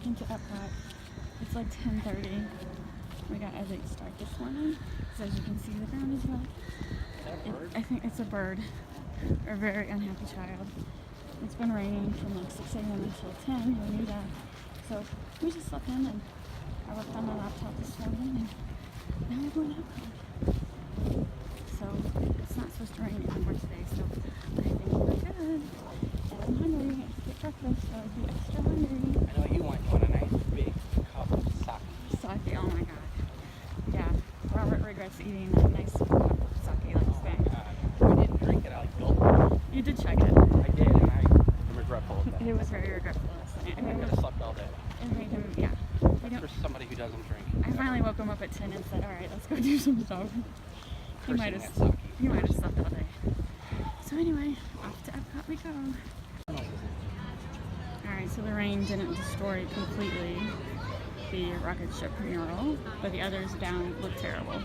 walking to Epcot. It's like 10:30. We got a late start this morning. So as you can see, the ground is wet. I think it's a bird. A very unhappy child. It's been raining from like 6 a.m. until 10. We knew that. So we just slept in and I worked on my laptop this morning and now we're going to Epcot. So it's not supposed to rain anymore today, so I think we're good. And I'm hungry. I have to get breakfast, so I'd be extra hungry. I know you want a nice big cup of sake. Sake, oh my god. Yeah, Robert regrets eating a nice cup of sake last night. I didn't drink it, I gulped it. You did chug it. I did, and I'm regretful of that. It was very regretful last night. I could have slept all day. It made him, yeah. For somebody who doesn't drink. I finally woke him up at 10 and said, alright, let's go do some stuff. He might have slept all day. So anyway, off to Epcot we go. Alright, so the rain didn't destroy completely the rocket ship mural, but the others down look terrible.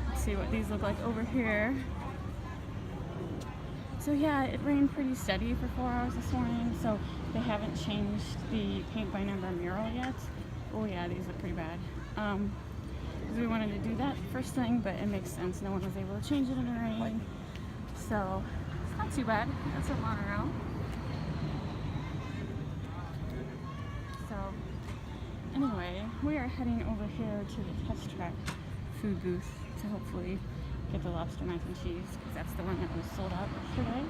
Let's see what these look like over here. So yeah, it rained pretty steady for 4 hours this morning, so they haven't changed the paint by number mural yet. Oh yeah, these look pretty bad. Because we wanted to do that first thing, but it makes sense. No one was able to change it in the rain. So it's not too bad. That's a monorail. So anyway, we are heading over here to the test track food booth to hopefully get the lobster mac and cheese, because that's the one that was sold out yesterday.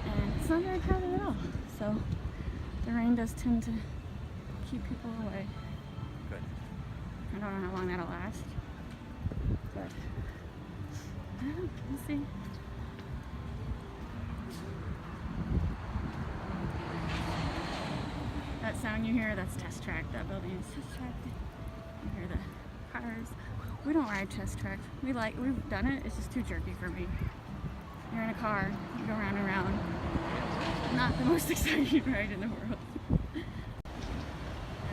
And it's not very crowded at all. So the rain does tend to keep people away. Good. I don't know how long that'll last, but I don't know, we'll see. That sound you hear, that's test track. That building is test track. You hear the cars. We don't ride test track. We've done it, it's just too jerky for me. You're in a car, you go round and round. Not the most exciting ride in the world.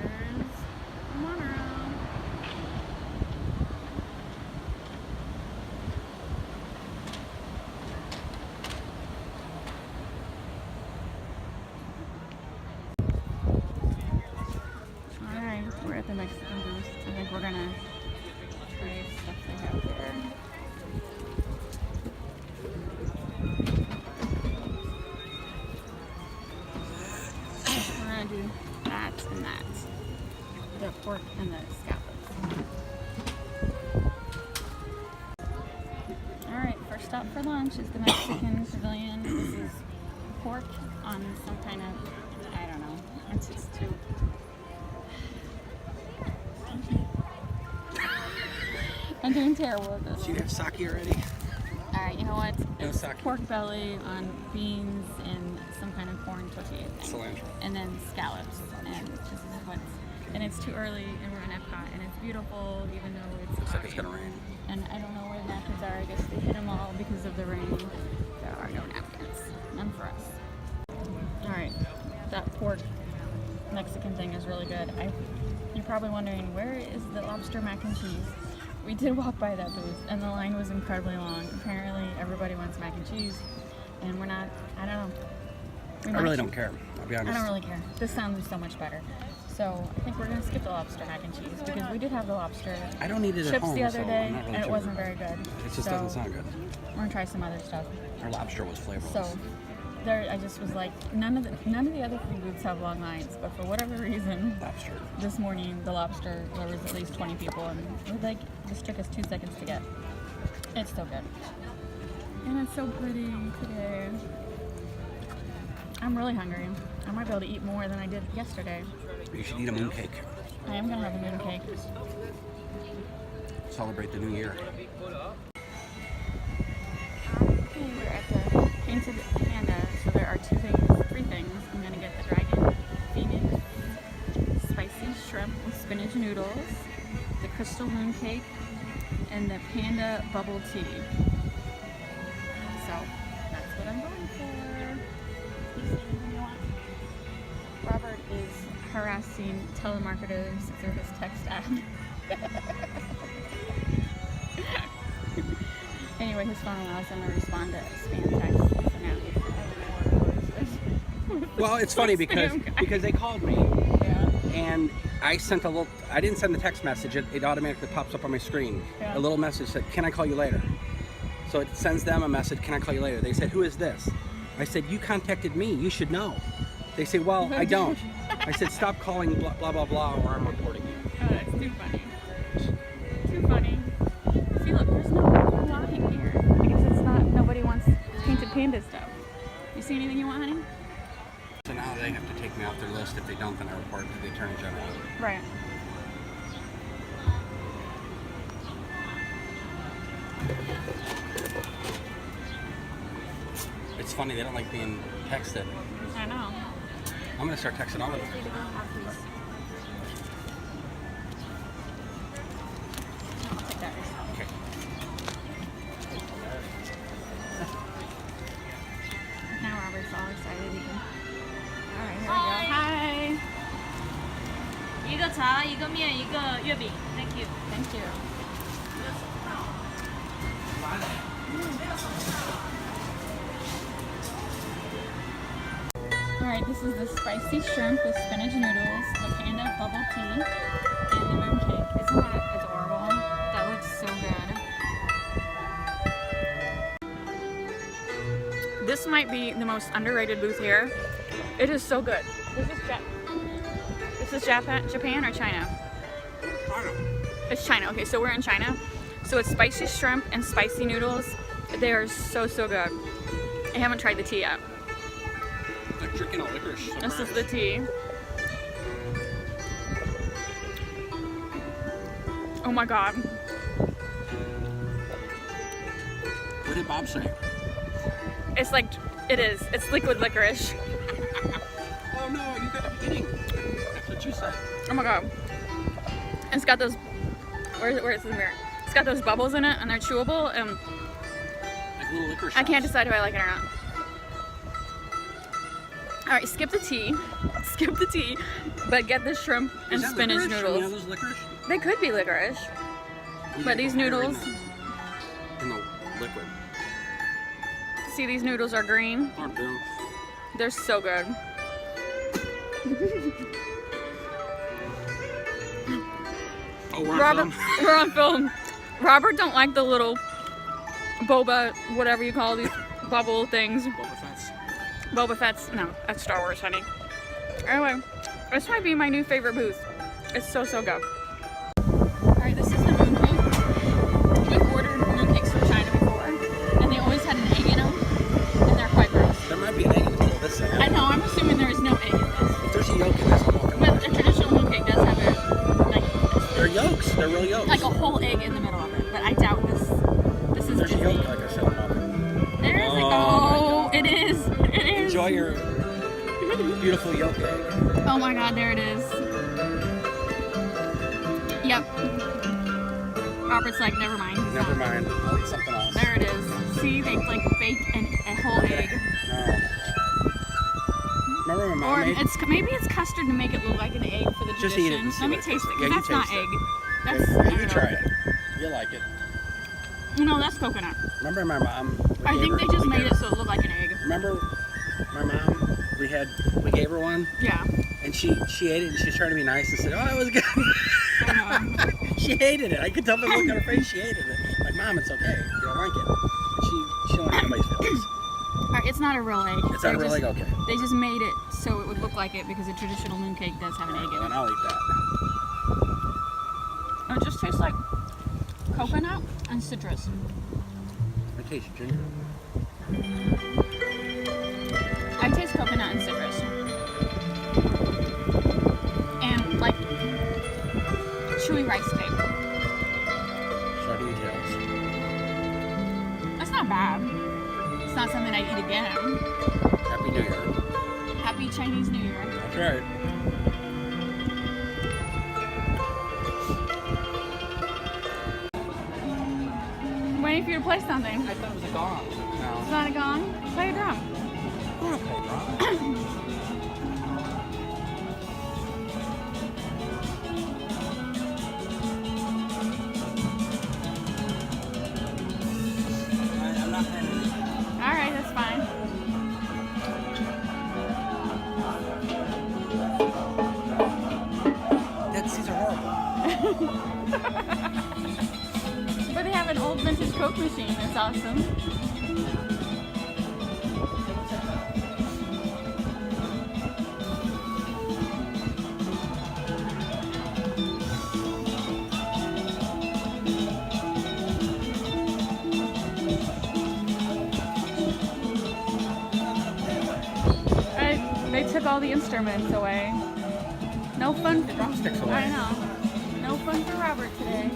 There's a monorail. Alright, we're at the Mexican booth. I think we're gonna try stuff they have there. We're gonna do that and that. The pork and the scallops. Alright, first stop for lunch is the Mexican Pavilion. This is pork on some kind of, I don't know, it's just too. I'm doing terrible at this. Do you have sake already? Alright, you know what? No It's sake. pork belly on beans and some kind of corn tortilla thing. Cilantro. And then scallops. And this is what's. And it's too early, and we're in Epcot, and it's beautiful, even though it's Looks like it's gonna rain. And I don't know where the napkins are. I guess they hit them all because of the rain. There are no napkins. None for us. Alright, that pork Mexican thing is really good. You're probably wondering, where is the lobster mac and cheese? We did walk by that booth, and the line was incredibly long. Apparently, everybody wants mac and cheese, and we're not, I don't know. I really don't care, I'll be honest. I don't really care. This sounds so much better. So I think we're going to skip the lobster mac and cheese, because we did have the lobster I don't eat it at chips home, the other so day, I'm not really and it sure. wasn't very good. It just So doesn't sound good. We're going to try some other stuff. Our lobster was flavorless. So there, I just was like, none of the other food booths have long lines, but for whatever reason, Lobster. this morning the lobster, there was at least 20 people, and it was like, this took us 2 seconds to get. It's so good, and it's so pretty today. I'm really hungry. I might be able to eat more than I did yesterday. You should eat a mooncake. I am gonna have a mooncake. Celebrate the new year. Okay, we're at the Painted Panda, so there are three things. I'm gonna get the Dragon Phoenix spicy shrimp with spinach noodles, the crystal moon cake, and the panda bubble tea. So that's what I'm going for. Please say anything you want. Robert is harassing telemarketers through his text app. Anyway, his phone allows him to respond to spam texts, so now he's having 4 hours with Well, it's funny because they called me Yeah. and I sent a little. I didn't send the text message. It automatically pops up on my screen. Yeah. A little message said, "Can I call you later?" So it sends them a message. "Can I call you later?" They said, "Who is this?" I said, "You contacted me. You should know." They say, "Well, I don't." I said, "Stop calling blah blah blah blah, or I'm reporting you." Oh, that's too funny. Too funny. See, look, there's no walking here. I guess it's not. Nobody wants painted panda stuff. You see anything you want, honey? So now they have to take me off their list. If they don't, then I report to the Attorney General. Right. It's funny, they don't like being texted. I know. I'm gonna start texting all of them. I'll take that yourself. Okay. Now Robert's all excited he can. Alright, here we go. Hi. 一个茶，一个面，一个月饼。Thank you. Thank you. Alright, this is the spicy shrimp with spinach noodles, the panda bubble tea, and the moon cake. Isn't that adorable? That looks so good. This might be the most underrated booth here. It is so good. This is Japan or China? It's China. Okay, so we're in China. So it's spicy shrimp and spicy noodles. They are so good. I haven't tried the tea yet. Like drinking a licorice. This is the tea. Oh my god. What did Bob say? It's like, it is. It's liquid licorice. Oh no, you got the beginning. That's what you said. Oh my god. It's got those, where's the mirror? It's got those bubbles in it and they're chewable and Like little licorice. I can't shots. decide if I like it or not. Alright, skip the tea. Skip the tea. But get the shrimp and Is that spinach licorice? noodles. You know those licorice? They could be licorice. You But get these the hair noodles, in the liquid. see these noodles are green. Oh, dude. They're so good. Oh, we're on Robert, film. we're on film. Robert don't like the little boba, whatever you call these bubble things. Boba Fett's. Boba Fett's, no, that's Star Wars, honey. Anyway, this might be my new favorite booth. It's so good. Alright, this is the mooncake. We've ordered mooncakes from China before, and they always had an egg in them, and they're quite gross. There might be an egg in the middle of this thing. I know, I'm assuming there is no egg in this. If there's a yolk in this, I'm walking But away. a traditional mooncake does have it, like, They're yolks. They're real yolks. like a whole egg in the middle of it. But I doubt this is There's a Disney. yolk, like I said. I'm walking. There is like, Oh, oh, it is. It is. Enjoy your beautiful yolk egg. Oh my god, there it is. Yep. Robert's like, never mind. He's Never not. mind. I'll eat something else. There it is. See, they like bake a whole egg. No. Remember my mom Or made? maybe it's custard to make it look like an egg for the Just tradition. eat it and see Let me what it taste tastes it, like. Yeah, because you that's not taste it. egg. Yeah, That's, I you don't can know. try it. You'll like it. No, that's coconut. Remember my mom? I think they just made it so it looked like an egg. Remember my mom? We gave her one, Yeah. and she ate it, and she was trying to be nice and said, "Oh, it was good." She hated it. I could tell by the look on her face. She hated it. Like, Mom, it's okay. You don't like it. She don't like anybody's feelings. Alright, it's not a real egg. It's not really okay. They just made it so it would look like it because a traditional mooncake does have an egg in Then it. I'll eat that. Oh, it just tastes like coconut and citrus. I taste ginger. I taste coconut and citrus. And like chewy rice cake. Sardine tails. That's not bad. It's not something I'd eat again. Happy New Year. Happy Chinese New Year. That's right. I'm waiting for you to play something. I thought it was a gong. No. It's not a gong. Play a drum. I want to play drum. I'm not playing anything. Alright, that's fine. has his Coke machine. That's awesome. They took all the instruments away. No fun. The drumsticks away. I know. No fun for Robert today.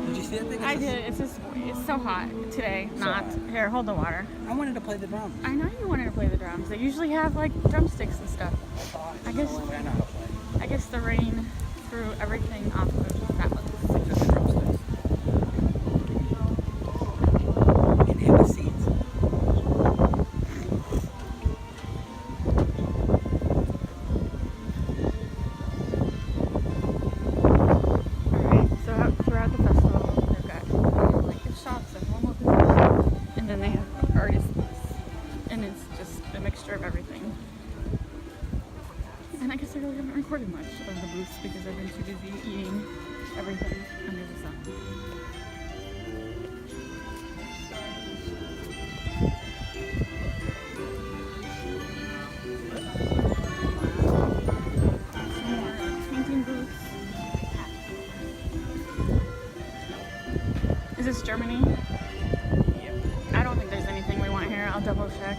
Did you see that thing? I did. It's just, it's so hot today. Not here. Hold the water. I wanted to play the drums. I know you wanted to play the drums. They usually have like drumsticks and stuff. I guess. That's the only way I know how to play. I guess the rain threw everything off of that one. Just the drumsticks. And have the seeds. Alright, so throughout the festival, they've got like gift shops and normal businesses, and then they have artist booths, and it's just a mixture of everything. And I guess I really haven't recorded much of the booths because I've been too busy eating everything under the sun. Some more painting booths. Is this Germany? Yep. I don't think there's anything we want here. I'll double check.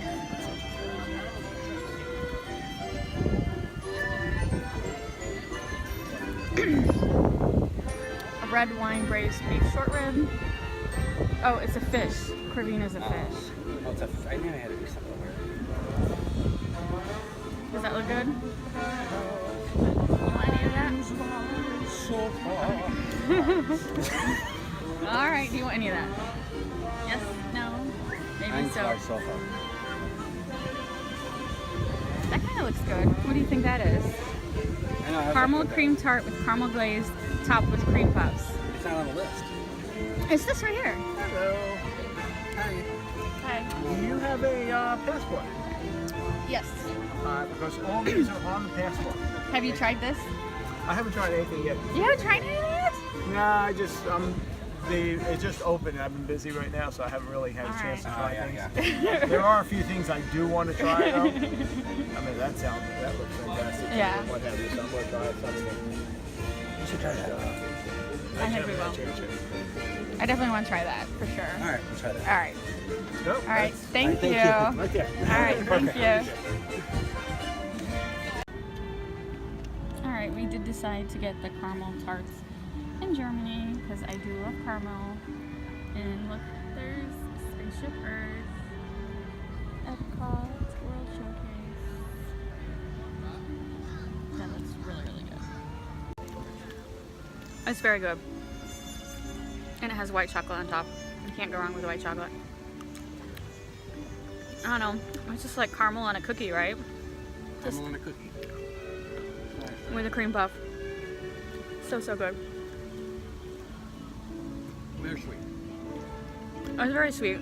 A red wine braised beef short rib. Oh, it's a fish. Corvina's a fish. Oh, it's a, I knew I had to do something weird. Does that look good? You want any of that? Alright, do you want any of that? Yes? No? Maybe so. Sofa. That kind of looks good. What do you think that is? I know, Caramel cream tart with caramel glaze, topped with cream puffs. It's not on the list. It's this right here. Hello. Hi. Hi. Do you have a passport? Yes. Because all these are on the passport. Have you tried this? I haven't tried anything yet. You haven't tried any yet? Nah, I just it just opened. I've been busy right now, so I haven't really had a chance to try things. Yeah. There are a few things I do want to try though. I mean, that looks fantastic. Yeah. What have you? So I'm gonna try something. You should try that. I think we will. I definitely want to try that for sure. All right, we'll try that. All right. Nope, All right. Thank you. Right there. All right. Thank Perfect. you. All right. We did decide to get the caramel tarts in Germany because I do love caramel. And look, there's Spaceship Earth, Epcot, World Showcase. That looks really, really good. It's very good. And it has white chocolate on top. You can't go wrong with white chocolate. I don't know. It's just like caramel on a cookie, right? Caramel on a cookie. With a cream puff. So, so good. Very sweet. It's very sweet.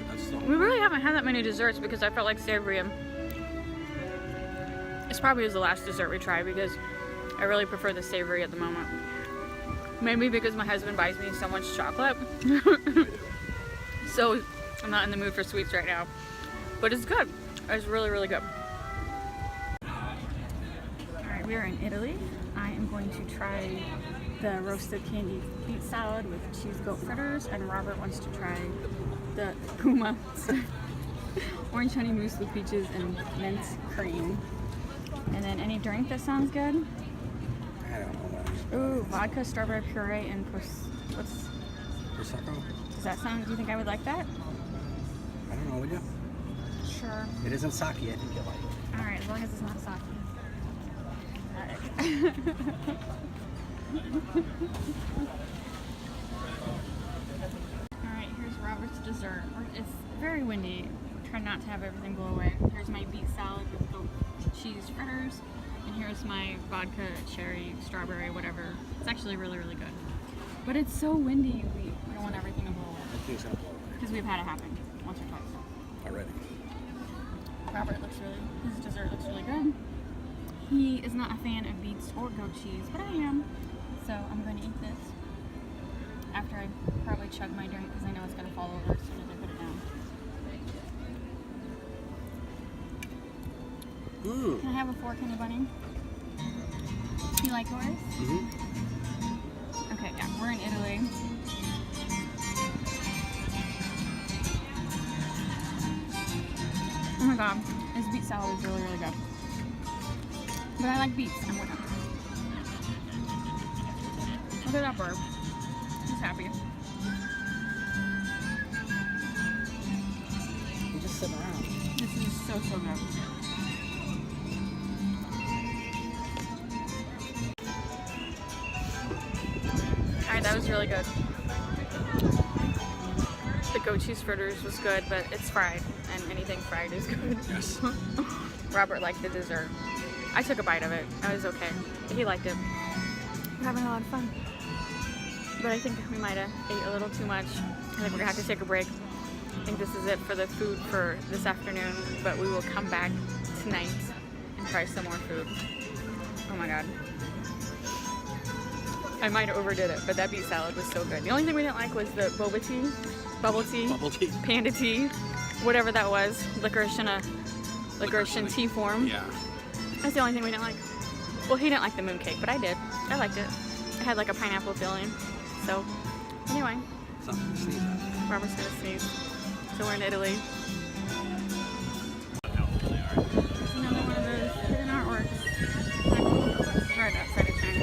That's so We really haven't had that many desserts because I felt like savory and this probably is the last dessert we try because I really prefer the savory at the moment. Maybe because my husband buys me so much chocolate. So I'm not in the mood for sweets right now. But it's good. It's really, really good. Alright, we are in Italy. I am going to try the roasted candy beet salad with cheese goat fritters, and Robert wants to try the Puma orange honey mousse with peaches and mint cream. And then any drink that sounds good? I don't know. Ooh, vodka, strawberry puree, and what's Prosecco? does that sound? Do you think I would like that? I don't know, would you? Sure. It isn't sake, I think you'll like it. All right, as long as it's not sake. All right. All right, here's Robert's dessert. It's very windy. Try not to have everything blow away. Here's my beet salad with goat cheese fritters. And here's my vodka, cherry, strawberry, whatever. It's actually really, really good. But it's so windy, we don't want everything to blow away. I think it's gonna blow away Because we've had it happen once or twice. already. His dessert looks really good. He is not a fan of beets or goat cheese, but I am. So I'm going to eat this after I probably chug my drink because I know it's going to fall over as soon as I put it down. Can I have a fork, honey bunny? You like yours? Okay, yeah, we're in Italy. Oh my god, this beet salad is really, really good. But I like beets. I'm with him. Look at that bird. He's happy. You just sit around. This is so, so good. Alright, that was really good. The goat cheese fritters was good, but it's fried, and anything fried is good. Yes. Robert liked the dessert. I took a bite of it. It was okay. He liked it. We're having a lot of fun. But I think we might have ate a little too much. I think we're gonna have to take a break. I think this is it for the food for this afternoon, but we will come back tonight and try some more food. Oh my god. I might have overdid it, but that beet salad was so good. The only thing we didn't like was the boba tea, bubble tea, panda tea, whatever that was, licorice in tea form. Yeah. That's the only thing we didn't like. Well, he didn't like the mooncake, but I did. I liked it. It had like a pineapple filling. So, anyway. Something to sneeze at. Robert's gonna sneeze. So we're in Italy. Another one of those hidden artworks. Right outside of China.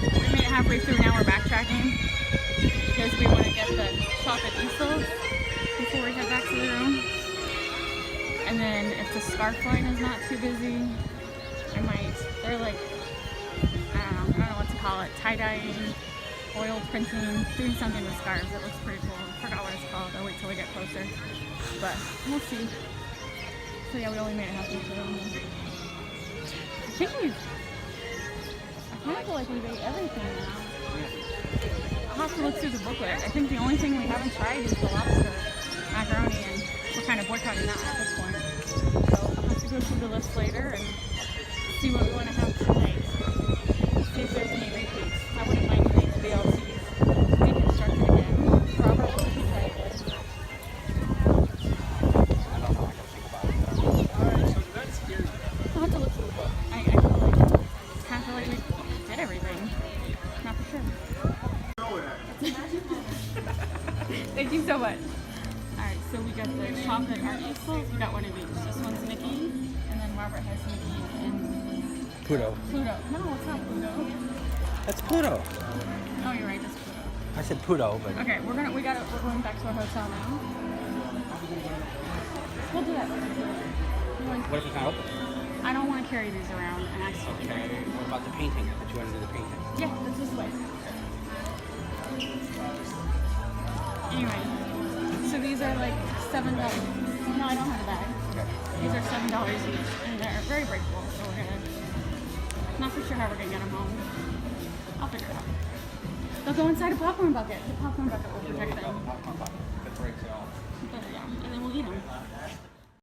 We made it halfway through, now we're backtracking because we want to get the shop at Easels before we head back to the room. And then if the scarf line is not too busy, I might, they're like, I don't know what to call it, tie-dyeing, oil printing, doing something with scarves. It looks pretty cool. I forgot what it's called. I'll wait till we get closer. But we'll see. So yeah, we only made it halfway through. I think I kind of feel like we've ate everything now. I'll have to look through the booklet. I think the only thing we haven't tried is the lobster macaroni, and we're kind of boycotting that at this point. So I'll have to go through the list later and see what we want to have tonight. See if there's any repeats. I wouldn't mind doing BLTs. Deconstructed again. Robert was excited. I'll have to look through the book. I feel like, kind of feel like we did everything. Not for sure. Thank you so much. Alright, so we got the chocolate art Easels. We got one of each. This one's Mickey, and then Robert has Mickey and Pluto. Pluto. No, it's not Pluto. That's Pluto. Oh, you're right. That's Pluto. I said Pluto, but Okay, we're going back to our hotel now. We'll do that. what if it's not open? I don't want to carry these around and accidentally break Okay. it. What about the painting? I thought you wanted to do the painting. Yeah, that's this way. Anyway, so these are like $7. No, I don't have a bag. Okay. These are $7 each, and they're very breakable. So we're gonna. Not for sure how we're gonna get them home. I'll figure it out. They'll go inside a popcorn bucket. The popcorn bucket will protect them. Popcorn bucket. That breaks it all. But yeah, and then we'll eat them.